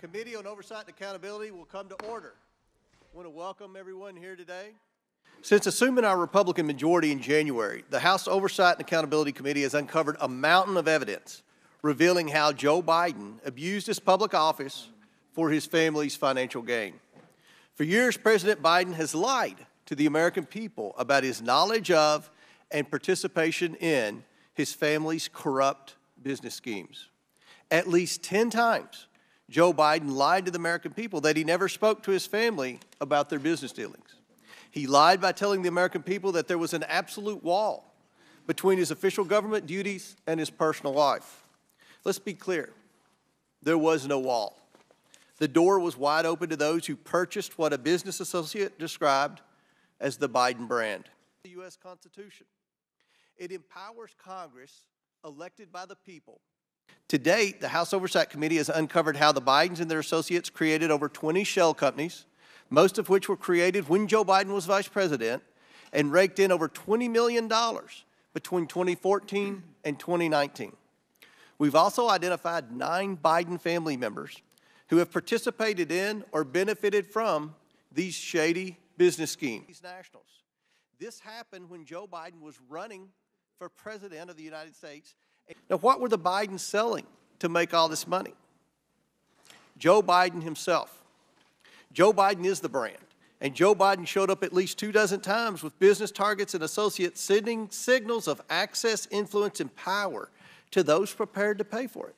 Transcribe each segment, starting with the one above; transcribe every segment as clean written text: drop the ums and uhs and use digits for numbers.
Committee on Oversight and Accountability will come to order. I want to welcome everyone here today. Since assuming our Republican majority in January, the House Oversight and Accountability Committee has uncovered a mountain of evidence revealing how Joe Biden abused his public office for his family's financial gain. For years, President Biden has lied to the American people about his knowledge of and participation in his family's corrupt business schemes. At least 10 times, Joe Biden lied to the American people that he never spoke to his family about their business dealings. He lied by telling the American people that there was an absolute wall between his official government duties and his personal life. Let's be clear, there was no wall. The door was wide open to those who purchased what a business associate described as the Biden brand. The U.S. Constitution. It empowers Congress, elected by the people. To date, the House Oversight Committee has uncovered how the Bidens and their associates created over 20 shell companies, most of which were created when Joe Biden was vice president, and raked in over $20 million between 2014 and 2019. We've also identified 9 Biden family members who have participated in or benefited from these shady business schemes. Nationals. This happened when Joe Biden was running for president of the United States. Now, what were the Bidens selling to make all this money? Joe Biden himself. Joe Biden is the brand, and Joe Biden showed up at least 24 times with business targets and associates sending signals of access, influence, and power to those prepared to pay for it.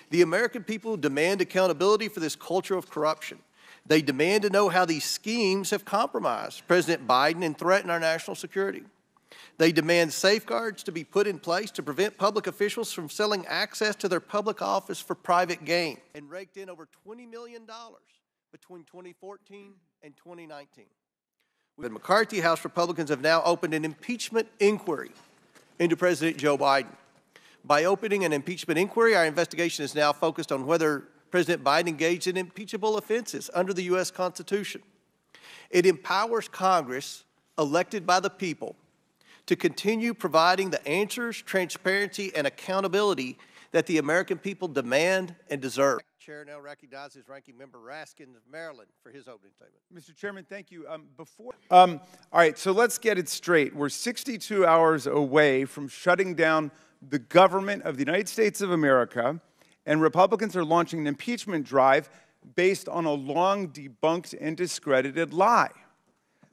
The American people demand accountability for this culture of corruption. They demand to know how these schemes have compromised President Biden and threatened our national security. They demand safeguards to be put in place to prevent public officials from selling access to their public office for private gain, and raked in over $20 million between 2014 and 2019. The McCarthy House Republicans have now opened an impeachment inquiry into President Joe Biden. By opening an impeachment inquiry, our investigation is now focused on whether President Biden engaged in impeachable offenses under the U.S. Constitution. It empowers Congress, elected by the people, to continue providing the answers, transparency, and accountability that the American people demand and deserve. The Chair now recognizes Ranking Member Raskin of Maryland for his opening statement. Mr. Chairman, thank you. All right, so let's get it straight. We're 62 hours away from shutting down the government of the United States of America, and Republicans are launching an impeachment drive based on a long debunked and discredited lie.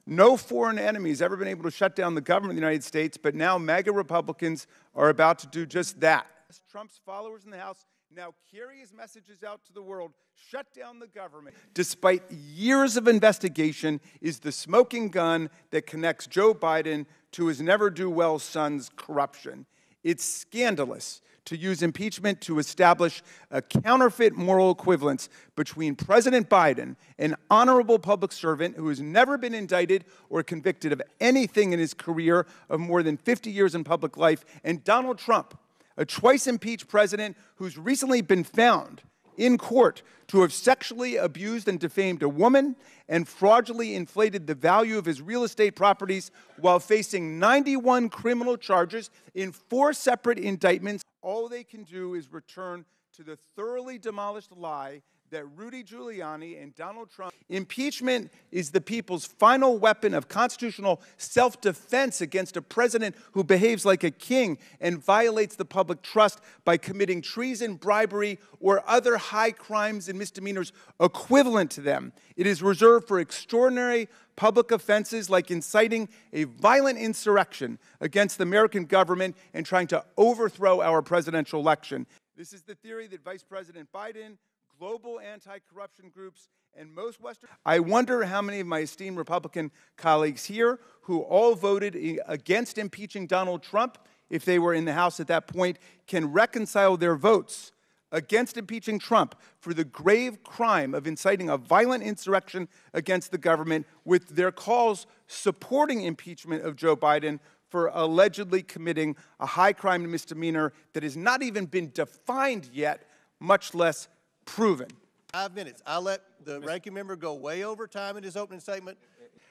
No foreign enemy has ever been able to shut down the government of the United States, but now MAGA Republicans are about to do just that. Trump's followers in the House now carry his messages out to the world, shut down the government. Despite years of investigation, is the smoking gun that connects Joe Biden to his never-do-well son's corruption. It's scandalous to use impeachment to establish a counterfeit moral equivalence between President Biden, an honorable public servant who has never been indicted or convicted of anything in his career of more than 50 years in public life, and Donald Trump, a twice-impeached president who's recently been found in court to have sexually abused and defamed a woman and fraudulently inflated the value of his real estate properties while facing 91 criminal charges in 4 separate indictments. All they can do is return to the thoroughly demolished lie that Rudy Giuliani and Donald Trump. Impeachment is the people's final weapon of constitutional self-defense against a president who behaves like a king and violates the public trust by committing treason, bribery, or other high crimes and misdemeanors equivalent to them. It is reserved for extraordinary public offenses like inciting a violent insurrection against the American government and trying to overthrow our presidential election. This is the theory that Vice President Biden, global anti-corruption groups, and most Western... I wonder how many of my esteemed Republican colleagues here who all voted against impeaching Donald Trump, if they were in the House at that point, can reconcile their votes against impeaching Trump for the grave crime of inciting a violent insurrection against the government with their calls supporting impeachment of Joe Biden for allegedly committing a high crime and misdemeanor that has not even been defined yet, much less proven. 5 minutes. I'll let the ranking member go way over time in his opening statement.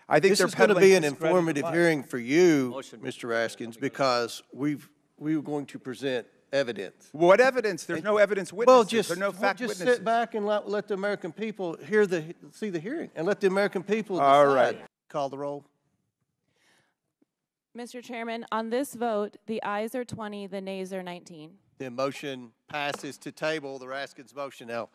I think this is going to be an informative hearing for you, Mr. Raskins, because we were going to present evidence. What evidence? There's no evidence Well, witnesses. There are no fact just witnesses. sit back and let the American people see the hearing, and let the American people decide. All right. Call the roll. Mr. Chairman, on this vote, the ayes are 20, the nays are 19. The motion passes to table the Raskins motion. Now,